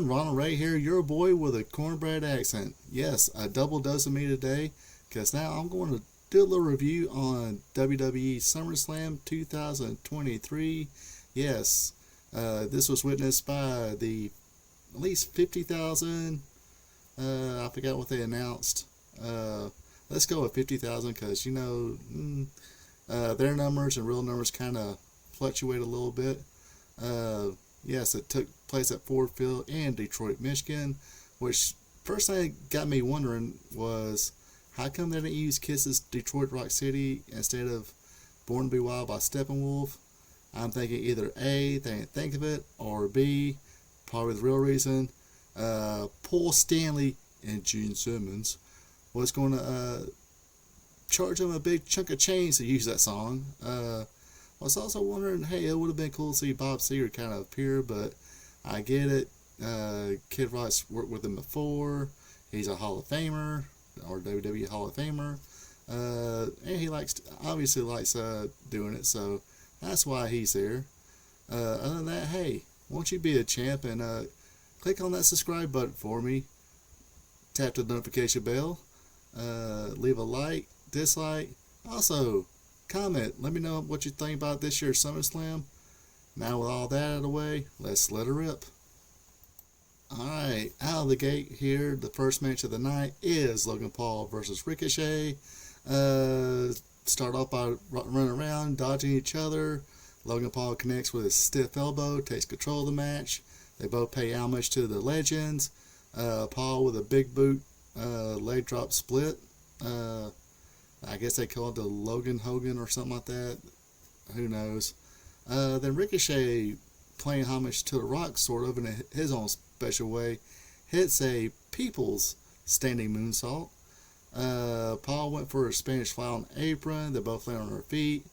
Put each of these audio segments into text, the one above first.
Ronald Ray here, your boy with a cornbread accent. Yes, a double dose of me today, because now I'm going to do a little review on WWE Summerslam 2023. Yes, this was witnessed by the at least 50,000. I forgot what they announced. Let's go with 50,000 because, their numbers and real numbers kind of fluctuate a little bit. Yes, it took place at Ford Field in Detroit, Michigan, which first thing got me wondering was how come they didn't use Kiss's Detroit Rock City instead of Born to Be Wild by Steppenwolf? I'm thinking either A, they didn't think of it, or B, probably the real reason, Paul Stanley and Gene Simmons was going to charge them a big chunk of change to use that song. I was also wondering, hey, it would have been cool to see Bob Seger kind of appear, but I get it. Kid Rock's worked with him before. He's a Hall of Famer, or WWE Hall of Famer. And he obviously likes doing it, so that's why he's there. Other than that, hey, won't you be a champ and click on that subscribe button for me. Tap the notification bell. Leave a like, dislike. Also, comment. Let me know what you think about this year's SummerSlam. Now with all that out of the way, let's let her rip. Alright, out of the gate here, the first match of the night is Logan Paul versus Ricochet. Start off by running around, dodging each other. Logan Paul connects with his stiff elbow, takes control of the match. They both pay homage to the legends. Paul with a big boot leg drop split. I guess they call it the Logan Hogan or something like that. Who knows? Then Ricochet, playing homage to The Rock, sort of, in his own special way, hits a People's standing moonsault. Paul went for a Spanish fly on the apron. They both landed on their feet.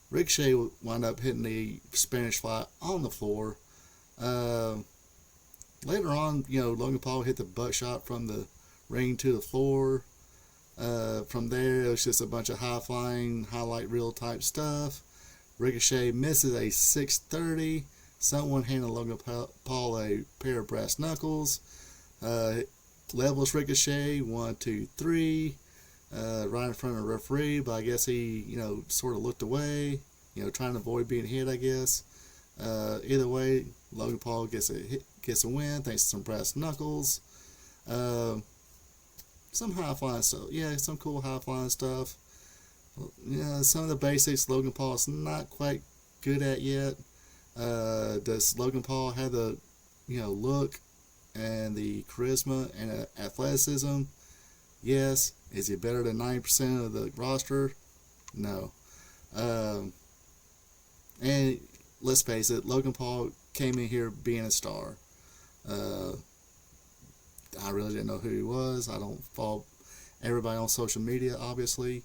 Ricochet wound up hitting the Spanish fly on the floor. Later on, Logan Paul hit the buckshot from the ring to the floor. From there, it was just a bunch of high-flying, highlight reel type stuff. Ricochet misses a 630. Someone handed Logan Paul a pair of brass knuckles. Levels Ricochet, 1, 2, 3. Right in front of the referee, but I guess he, sort of looked away, trying to avoid being hit, I guess. Either way, Logan Paul gets a win thanks to some brass knuckles. Some high-flying stuff. Yeah, some cool high-flying stuff. Some of the basics Logan Paul's not quite good at yet. Does Logan Paul have the, look and the charisma and athleticism? Yes. Is he better than 90% of the roster? No. And let's face it, Logan Paul came in here being a star. I really didn't know who he was. I don't follow everybody on social media, obviously.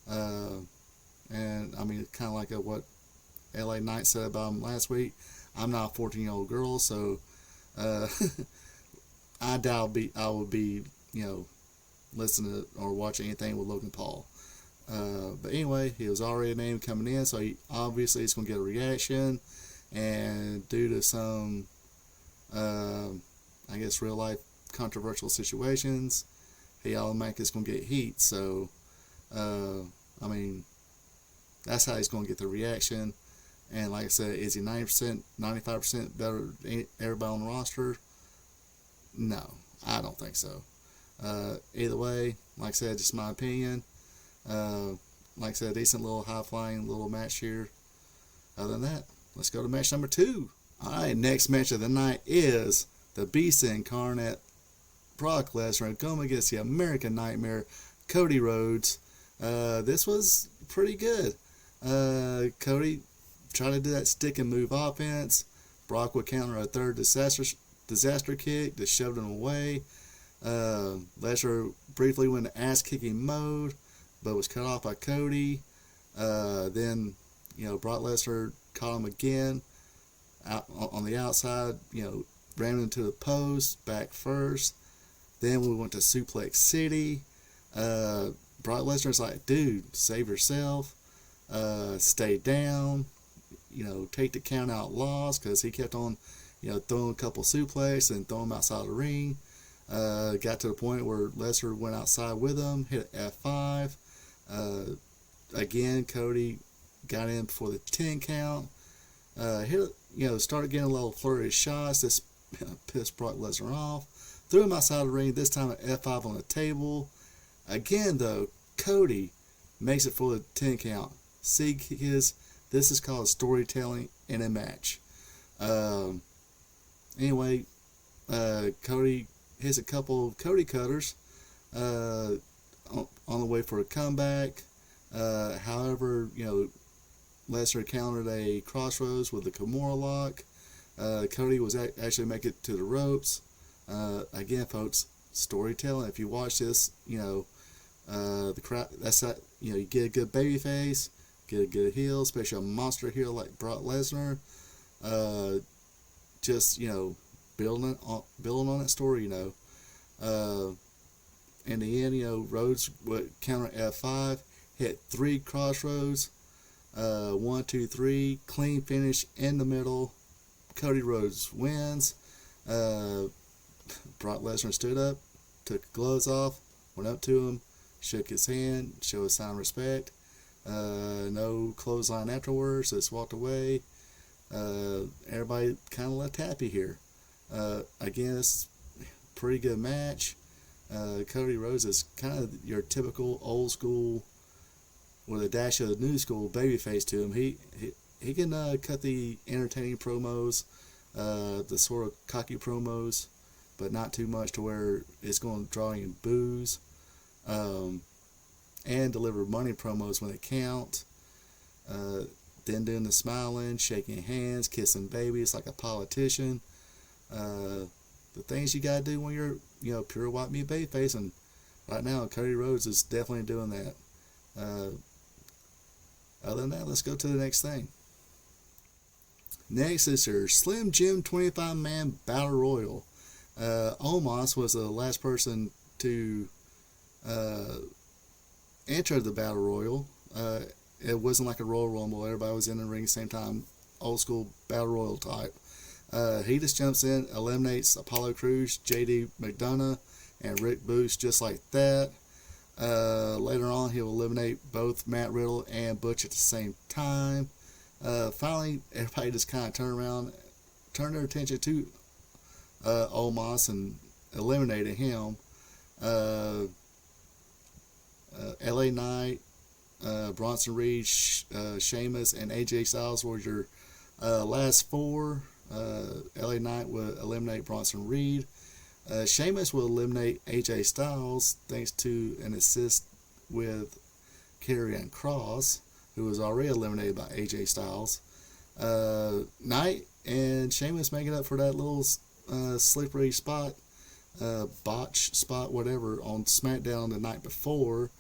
And I mean, kind of like what LA Knight said about him last week. I'm not a 14-year-old girl, so I doubt I would be, listening to or watching anything with Logan Paul. But anyway, he was already a name coming in, so he obviously is going to get a reaction. And due to some, I guess, real life controversial situations, he automatically is going to get heat. So, I mean, that's how he's going to get the reaction. And like I said, is he 90%, 95% better than everybody on the roster? No, I don't think so. Either way, like I said, just my opinion. Like I said, decent little high-flying little match here. Other than that, let's go to match number 2. Alright, next match of the night is the Beast Incarnate, Brock Lesnar, going against the American Nightmare, Cody Rhodes. This was pretty good. Cody tried to do that stick and move offense. Brock would counter a third disaster kick that shoved him away. Lesnar briefly went into ass-kicking mode, but was cut off by Cody. Then, Brock Lesnar caught him again out on the outside, ran into the post, back first. Then we went to Suplex City. Brock Lesnar's like, dude, save yourself. Stay down. Take the count out loss, because he kept on throwing a couple suplex and throwing him outside the ring. Got to the point where Lesnar went outside with him, hit an F5. Again, Cody got in before the 10 count. Started getting a little flurry of shots. This pissed Brock Lesnar off. Threw him outside the ring, this time an F5 on the table. Again, though, Cody makes it for the 10 count. See, this is called storytelling in a match. Anyway, Cody hits a couple of Cody cutters on the way for a comeback. However, Lesnar countered a crossroads with a Kimura lock. Cody was actually make it to the ropes. Again, folks, storytelling. If you watch this, the crowd. That's that. You get a good baby face, get a good heel, especially a monster heel like Brock Lesnar. Just building on that story. In the end, Rhodes would counter F5, hit 3 crossroads, 1, 2, 3, clean finish in the middle. Cody Rhodes wins. Brock Lesnar stood up, took the gloves off, went up to him, shook his hand, showed a sign of respect. No clothesline afterwards, just walked away. Everybody kind of left happy here. Again, it's a pretty good match. Cody Rhodes is kind of your typical old school, with a dash of new school babyface to him. He can cut the entertaining promos, the sort of cocky promos, but not too much to where it's going to draw you boos. And deliver money promos when they count. Then doing the smiling, shaking hands, kissing babies like a politician. The things you gotta do when you're pure white meat babyface, and right now Cody Rhodes is definitely doing that. Other than that, let's go to the next thing. Next is your Slim Jim 25-man Battle Royal. Omos was the last person to enter the Battle Royal. It wasn't like a Royal Rumble. Everybody was in the ring same time. Old school Battle Royal type. He just jumps in, eliminates Apollo Crews, JD McDonough, and Rick Boost just like that. Later on, he'll eliminate both Matt Riddle and Butch at the same time. Finally, everybody just kind of turned their attention to Omos and eliminated him. LA Knight, Bronson Reed, Sheamus, and AJ Styles were your last 4. LA Knight will eliminate Bronson Reed. Sheamus will eliminate AJ Styles thanks to an assist with Karrion Kross, who was already eliminated by AJ Styles. Knight and Sheamus make it up for that little slippery spot, botch spot, whatever, on SmackDown the night before.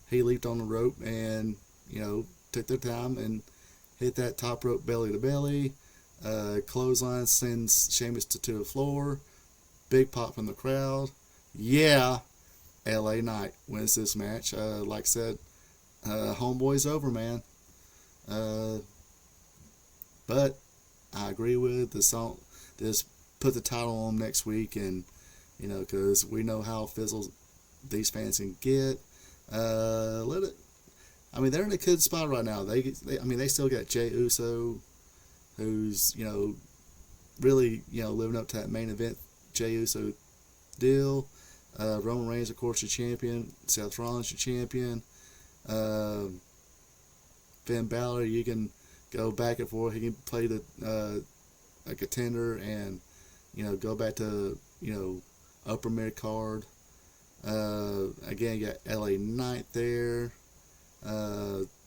He leaped on the rope and, took their time and hit that top rope belly to belly. Clothesline sends Sheamus to the floor. Big pop from the crowd. Yeah, LA Knight wins this match. Like I said, homeboy's over, man. But I agree with the song. Just put the title on next week, and because we know how fizzles these fans can get. Let it. I mean, they're in a good spot right now. They still got Jey Uso, who's really living up to that main event Jey Uso deal. Roman Reigns, of course, the champion. Seth Rollins, the champion. Finn Balor, you can go back and forth. He can play a contender and go back to upper mid card. Again, you got LA Knight there.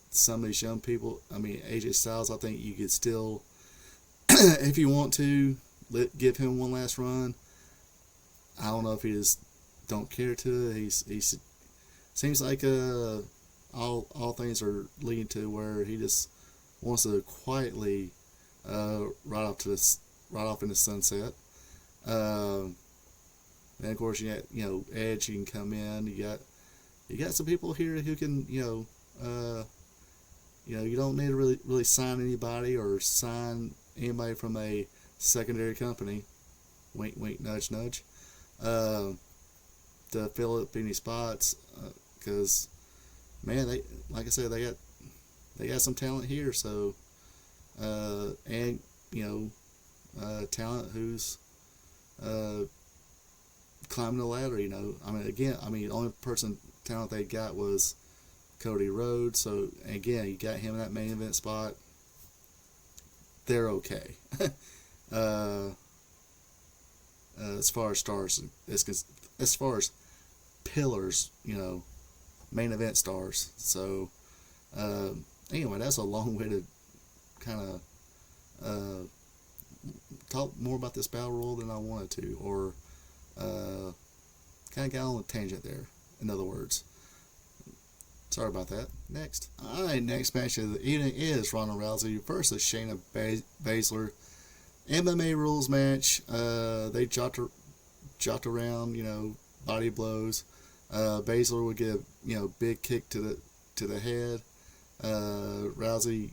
Some of these young people. I mean, AJ Styles. I think you could still, if you want to, give him one last run. I don't know if he just don't care to. He's seems like all things are leading to where he just wants to quietly ride off in the sunset. And of course you got Edge. You can come in. You got some people here who can you don't need to really sign anybody or sign anybody from a secondary company, wink, wink, nudge, nudge, uh, to fill up any spots. Because man, they like I said, they got some talent here. So and talent who's uh, climbing the ladder. I mean, again, the only person talent they got was Cody Rhodes. So again, you got him in that main event spot. They're okay. As far as stars, as far as pillars, main event stars. So anyway, that's a long way to kind of talk more about this battle royal than I wanted to, or kind of got on a tangent there. In other words, sorry about that. Next, all right, next match of the evening is Ronda Rousey versus Shayna Baszler. MMA rules match. They jocked around, body blows. Baszler would get big kick to the head. Rousey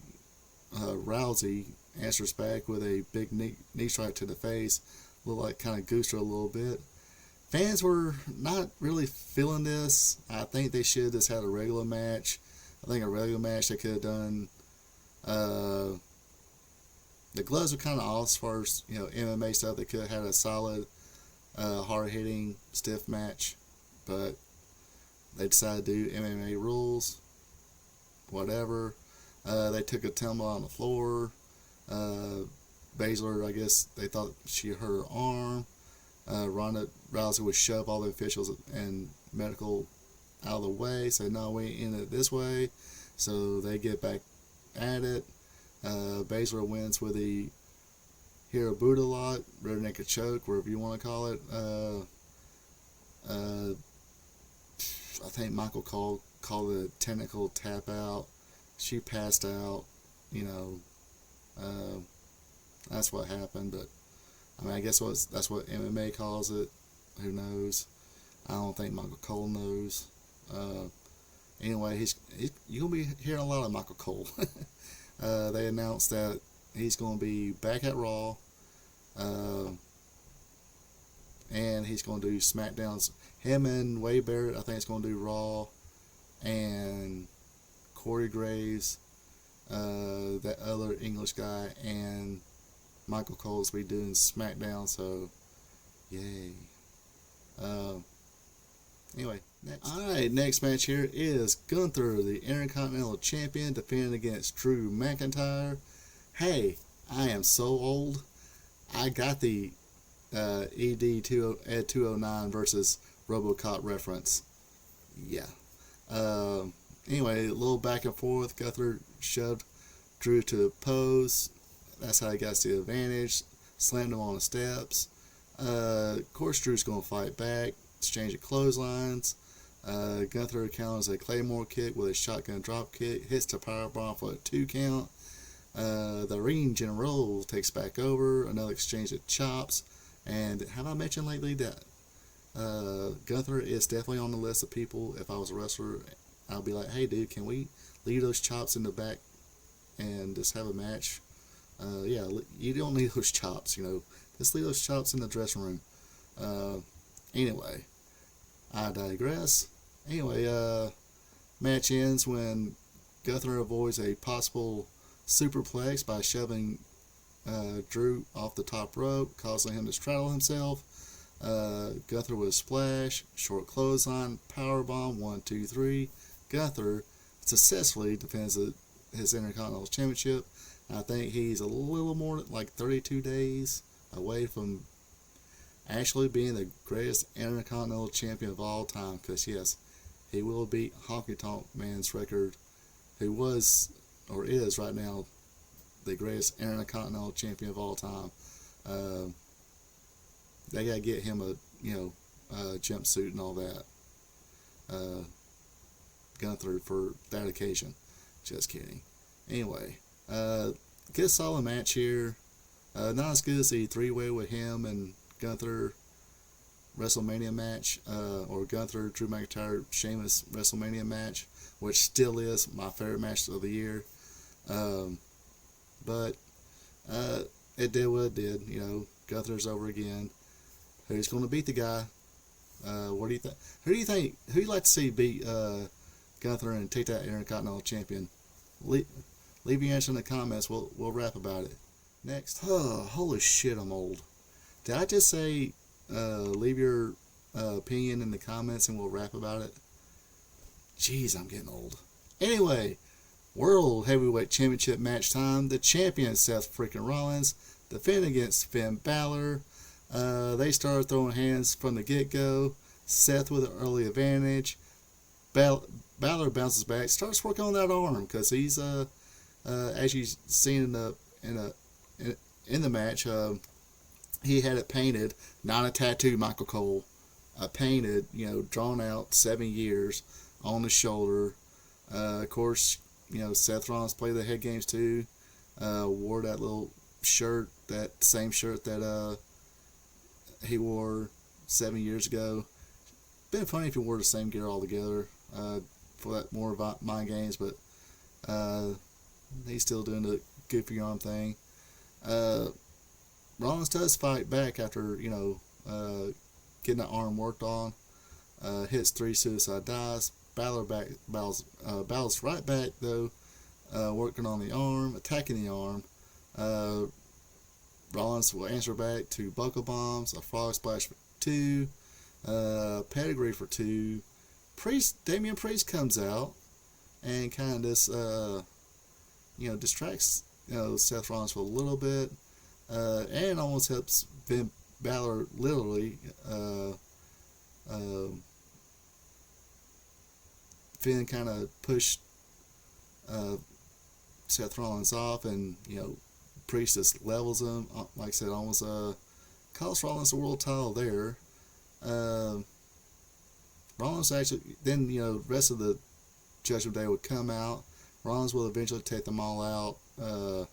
answers back with a big knee strike to the face. Looked like kind of goosed her a little bit. Fans were not really feeling this. I think they should have just had a regular match. I think a regular match they could have done. The gloves were kind of off as far as MMA stuff. They could have had a solid, hard-hitting, stiff match, but they decided to do MMA rules. Whatever. They took a tumble on the floor. Baszler, I guess they thought she hurt her arm. Ronda Rousey would shove all the officials and medical out of the way, say, no, we ain't in it this way. So they get back at it. Baszler wins with the Hero Buddha lock, rear naked choke, whatever you want to call it. I think Michael called it a technical tap out. She passed out. That's what happened. But I guess that's what MMA calls it. Who knows? I don't think Michael Cole knows. Anyway, you're gonna be hearing a lot of Michael Cole. They announced that he's going to be back at Raw, and he's going to do SmackDowns. Him and Wade Barrett, I think, it's going to do Raw, and Corey Graves, that other English guy, and Michael Cole's be doing SmackDown. So, yay. Anyway, next. Alright, next match here is Gunther, the Intercontinental Champion, defending against Drew McIntyre. Hey, I am so old. I got the Ed 209 versus RoboCop reference. Yeah. Anyway, a little back and forth. Gunther shoved Drew to a pose. That's how he got the advantage. Slammed him on the steps. Of course, Drew's going to fight back. Exchange of clotheslines. Gunther counters a Claymore kick with a shotgun drop kick. Hits the powerbomb for a 2 count. The ring general takes back over. Another exchange of chops. And have I mentioned lately that Gunther is definitely on the list of people? If I was a wrestler, I'll be like, hey dude, can we leave those chops in the back and just have a match? Yeah, you don't need those chops, Just leave those chops in the dressing room. Anyway, I digress. Anyway, match ends when Gunther avoids a possible superplex by shoving Drew off the top rope, causing him to straddle himself. Gunther with a splash, short clothesline, powerbomb, 1, 2, 3. Gunther successfully defends his Intercontinental Championship. I think he's a little more like 32 days away from actually being the greatest Intercontinental Champion of all time. Because yes, he will beat Honky Tonk Man's record, who was or is right now the greatest Intercontinental Champion of all time. They gotta get him a jumpsuit and all that. Gunther for that occasion. Just kidding. Anyway, good solid match here. Not as good as the 3-way with him and Gunther WrestleMania match, or Gunther Drew McIntyre Sheamus WrestleMania match, which still is my favorite match of the year. But it did what it did. Gunther's over again. Who's going to beat the guy? What do you think? Who do you think? Who you like to see beat Gunther and take that Intercontinental Champion? Leave your answer in the comments. We'll rap about it. Next. Oh, holy shit, I'm old. Did I just say leave your opinion in the comments and we'll rap about it? Jeez, I'm getting old. Anyway, World Heavyweight Championship match time. The champion, Seth freaking Rollins, defending against Finn Balor. They started throwing hands from the get-go. Seth with an early advantage. Balor bounces back, starts working on that arm because he's as you've seen in the match, he had it painted, not a tattoo, Michael Cole, painted, drawn out 7 years on the shoulder. Of course, Seth Rollins played the head games too. Wore that little shirt, that same shirt that he wore 7 years ago. Been funny if he wore the same gear all together for that more mind games, but he's still doing the goofy arm thing. Rollins does fight back after getting the arm worked on. Hits 3 suicide dives. Balor's right back though, working on the arm, attacking the arm. Rollins will answer back to buckle bombs, a frog splash for 2, pedigree for 2. Damian Priest comes out and kind of just distracts Seth Rollins for a little bit, and almost helps Finn Balor literally. Finn kind of pushed Seth Rollins off, and Priest just levels him. Like I said, almost cost Rollins the world title there. Rollins actually then rest of the Judgment Day would come out. Rollins will eventually take them all out. A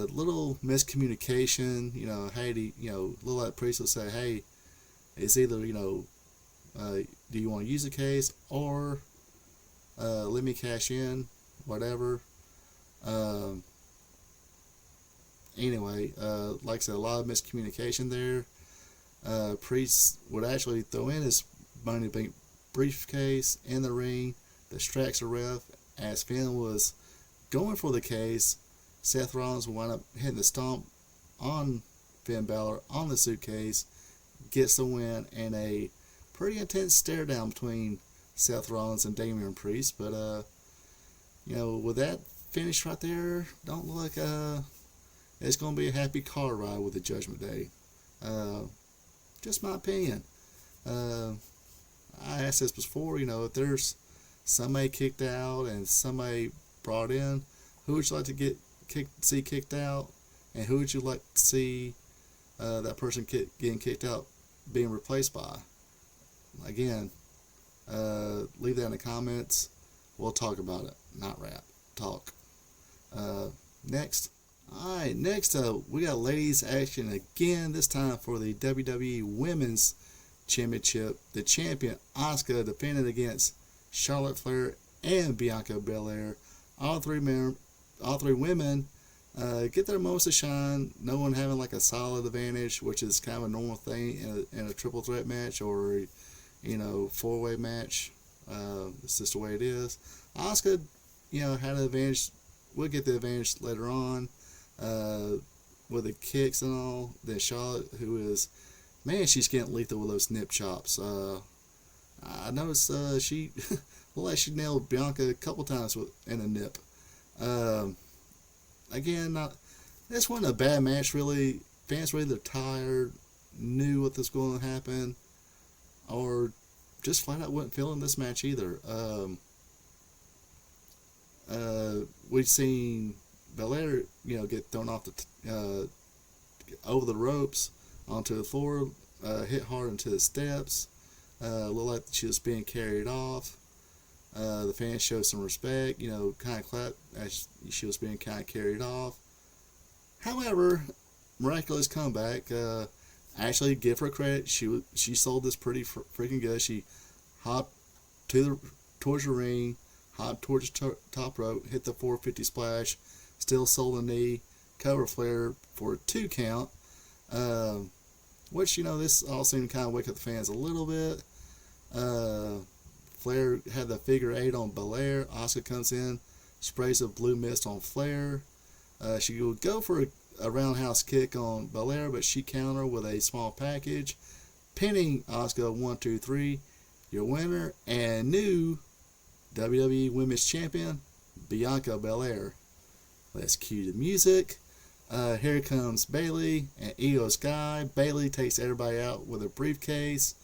little miscommunication. Little like Priest will say, "Hey, it's either do you want to use the case or let me cash in, whatever." Anyway, like I said, a lot of miscommunication there. Priest would actually throw in his Money in the Bank briefcase in the ring, distracts the ref. As Finn was going for the case, Seth Rollins would wind up hitting the stomp on Finn Balor on the suitcase, gets the win, and a pretty intense stare down between Seth Rollins and Damian Priest. But with that finish right there, don't look like it's going to be a happy car ride with the Judgment Day. Just my opinion. I asked this before, if there's somebody kicked out and somebody brought in, who would you like to see kicked out, and who would you like to see that person getting kicked out being replaced by? Again, leave that in the comments. We'll talk about it, not rap. Talk. Next. Alright, next up, we got ladies action again, this time for the WWE Women's Championship. The champion, Asuka, defended against Charlotte Flair and Bianca Belair. All three women get their moments to shine. No one having like a solid advantage, which is kind of a normal thing in a triple threat match or four-way match. It's just the way it is. Asuka, had an advantage. We'll get the advantage later on with the kicks and all. Then Charlotte, who is, man, she's getting lethal with those nip chops. I noticed she looked like she nailed Bianca a couple times in a nip. Again, this wasn't a bad match really. Fans were either tired, knew what was going to happen, or just flat out wasn't feeling this match either. We've seen Belair, get thrown off over the ropes onto the floor, hit hard into the steps. Looked like she was being carried off. The fans showed some respect, kind of clapped as she was being kind of carried off. However, miraculous comeback. Actually, give her credit. She sold this pretty freaking good. She hopped towards the ring, hopped towards the top rope, hit the 450 splash, still sold a knee, cover Flair for a 2 count. Which, this all seemed to kind of wake up the fans a little bit. Flair had the figure 8 on Belair. Asuka comes in, sprays a blue mist on Flair. She would go for a roundhouse kick on Belair, but she countered with a small package, pinning Asuka 1, 2, 3. Your winner and new WWE Women's Champion, Bianca Belair. Let's cue the music. Here comes Bayley and Io Sky. Bayley takes everybody out with a briefcase,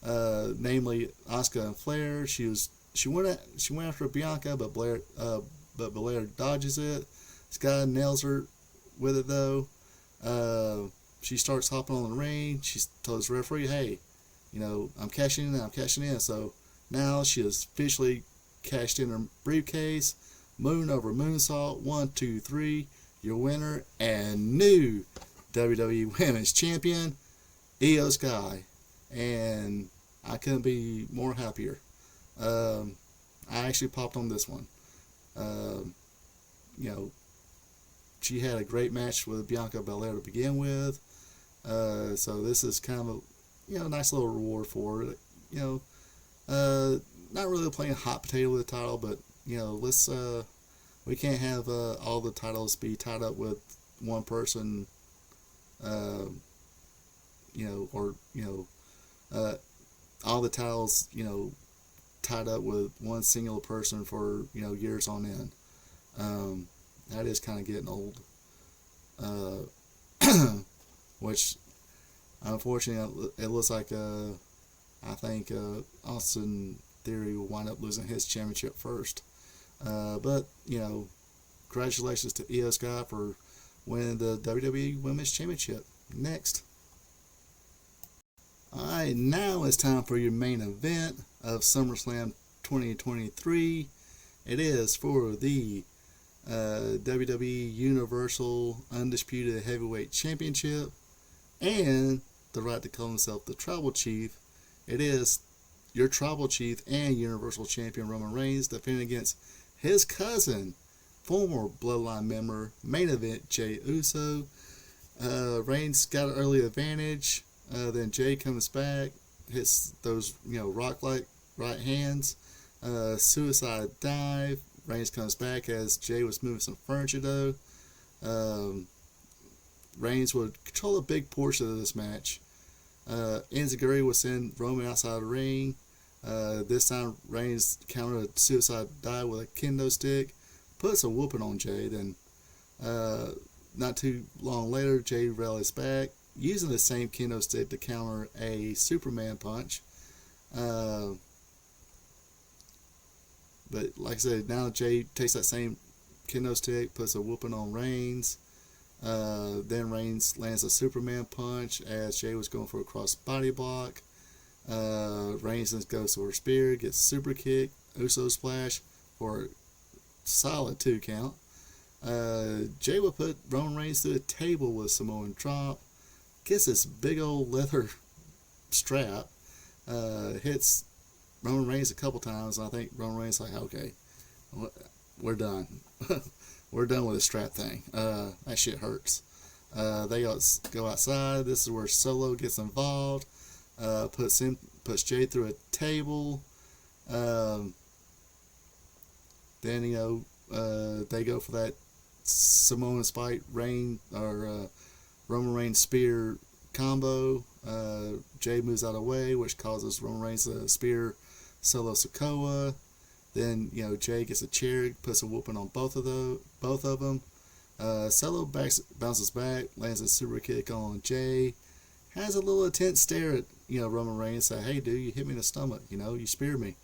namely Asuka and Flair. She went after Bianca, but Belair dodges it. Sky nails her with it though. She starts hopping on the ring. She tells the referee, "Hey, I'm cashing in." So now she has officially cashed in her briefcase. Moon over moonsault. 1, 2, 3. Your winner and new WWE Women's Champion, Io Sky. And I couldn't be more happier. I actually popped on this one. She had a great match with Bianca Belair to begin with. So this is kind of a nice little reward for her. Not really playing hot potato with the title, but let's we can't have all the titles be tied up with one person. All the titles tied up with one single person for years on end. That is kind of getting old. Which unfortunately it looks like I think Austin Theory will wind up losing his championship first. But congratulations to Io Sky for winning the WWE Women's Championship. Next. Alright, now it's time for your main event of SummerSlam 2023. It is for the WWE Universal Undisputed Heavyweight Championship and the right to call himself the Tribal Chief. It is your Tribal Chief and Universal Champion Roman Reigns defending against his cousin, former Bloodline member, main event Jey Uso. Reigns got an early advantage. Then Jey comes back, hits those rock-like right hands. Suicide dive. Reigns comes back as Jey was moving some furniture though. Reigns would control a big portion of this match. Enziguri would send Roman outside the ring. This time Reigns countered a suicide dive with a kendo stick, puts a whooping on Jey. Then not too long later, Jey rallies back using the same kendo stick to counter a Superman punch. But like I said, now Jey takes that same kendo stick, puts a whooping on Reigns. Then Reigns lands a Superman punch as Jey was going for a cross body block. Reigns then goes for a spear, gets a super kick, Uso splash for a solid 2 count. Jey will put Roman Reigns through a table with Samoan drop, gets this big old leather strap, hits Roman Reigns a couple times, and I think Roman Reigns like, okay, we're done. We're done with the strap thing. That shit hurts. They go outside. This is where Solo gets involved. Puts Jey through a table. Then they go for that Samoan Spike Roman Reigns spear combo. Jey moves out of the way, which causes Roman Reigns to spear Solo Sikoa. Then Jey gets a chair, puts a whooping on both of them. Solo bounces back, lands a super kick on Jey. Has a little intense stare at Roman Reigns. Say, "Hey, dude, you hit me in the stomach. You speared me."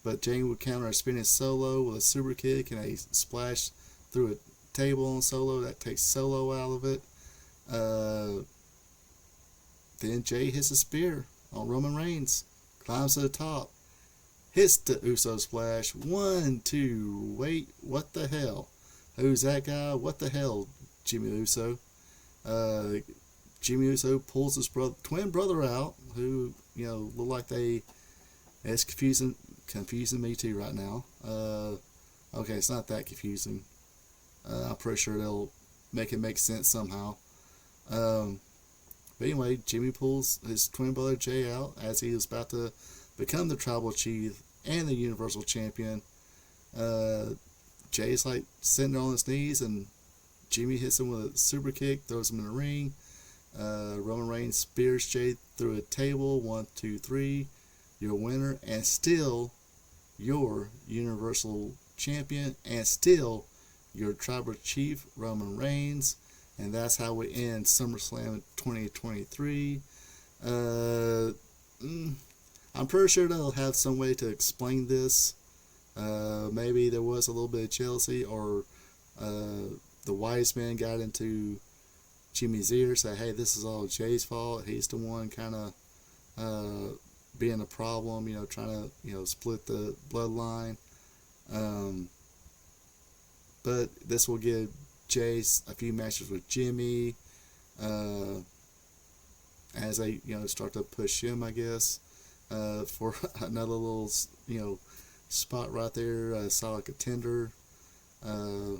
But Jey would counter a spinning Solo with a super kick and a splash through a table on Solo that takes Solo out of it. Then Jey hits a spear on Roman Reigns, climbs to the top, hits the Uso splash. 1, 2, wait, what the hell? Who's that guy? What the hell, Jimmy Uso? Jimmy Uso pulls his twin brother out, who look like they. It's confusing me too right now. Okay, it's not that confusing. I'm pretty sure they'll make it make sense somehow. Um, but anyway, Jimmy pulls his twin brother Jay out as he was about to become the tribal chief and the Universal Champion. Uh, Jay's like sitting there on his knees, and Jimmy hits him with a super kick, throws him in the ring. Roman Reigns spears Jay through a table. 1, 2, 3. You're a winner, and still your Universal Champion, and still your Tribal Chief, Roman Reigns. And that's how we end SummerSlam 2023. I'm pretty sure they'll have some way to explain this. Maybe there was a little bit of jealousy, or the wise man got into Jimmy's ear, say, hey, this is all Jay's fault. He's the one kind of being a problem, trying to, split the bloodline. But this will give Jay a few matches with Jimmy as they, start to push him, I guess, for another little, spot right there, solid contender. Like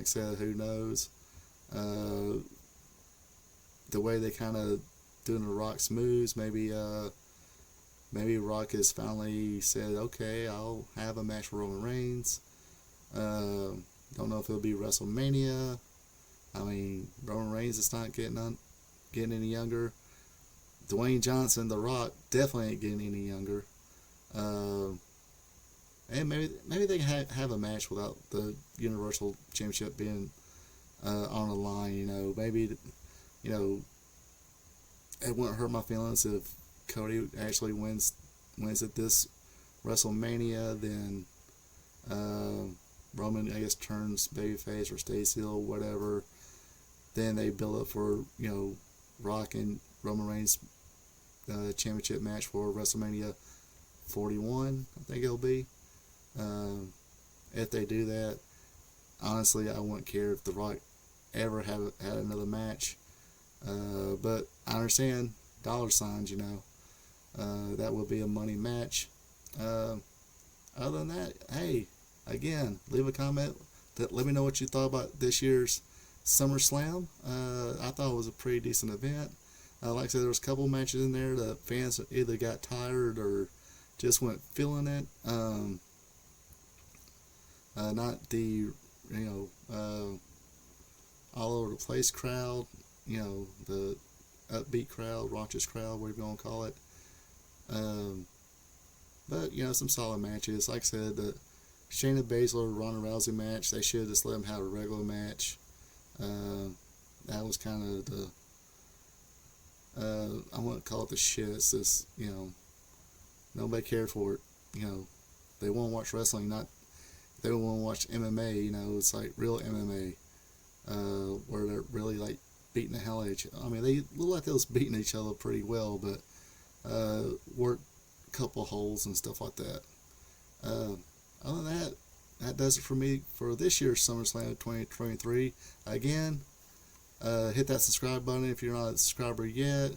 I said, who knows? The way they kind of doing the Rock's moves, maybe Rock has finally said, okay, I'll have a match for Roman Reigns. Don't know if it'll be WrestleMania. I mean, Roman Reigns is not getting any younger. Dwayne Johnson, The Rock, definitely ain't getting any younger. And maybe they can have a match without the Universal Championship being on the line. Maybe it wouldn't hurt my feelings if Cody actually wins at this WrestleMania. Then Roman, I guess, turns babyface or stays heel, whatever. Then they build up for Rock and Roman Reigns championship match for WrestleMania 41, I think it'll be. If they do that, honestly, I wouldn't care if The Rock ever had another match. But I understand dollar signs, that would be a money match. Other than that, hey, again, leave a comment. Let me know what you thought about this year's SummerSlam. I thought it was a pretty decent event. Like I said, there was a couple matches in there that fans either got tired or just went feeling it. Not the all over the place crowd, the upbeat crowd, raucous crowd, whatever you want to call it. But some solid matches. Like I said, the Shayna Baszler Ronda Rousey match, they should have just let them have a regular match. That was kind of the I wouldn't call it the shit. It's just nobody cared for it. They want to watch wrestling, not they want to watch MMA. It's like real MMA, where they're really like beating the hell out of each other. I mean, they look like they was beating each other pretty well, but worked a couple holes and stuff like that. Other than that does it for me for this year's SummerSlam 2023. Again, hit that subscribe button if you're not a subscriber yet.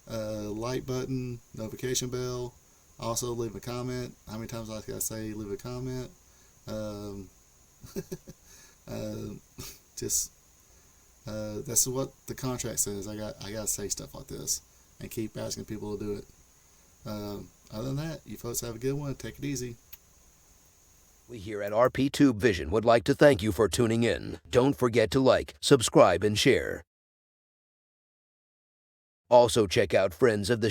Like button, notification bell. Also, leave a comment. How many times I gotta say leave a comment? That's what the contract says. I gotta say stuff like this and keep asking people to do it. Other than that, you folks have a good one. Take it easy. We here at RP Tube Vision would like to thank you for tuning in. Don't forget to like, subscribe, and share. Also check out Friends of the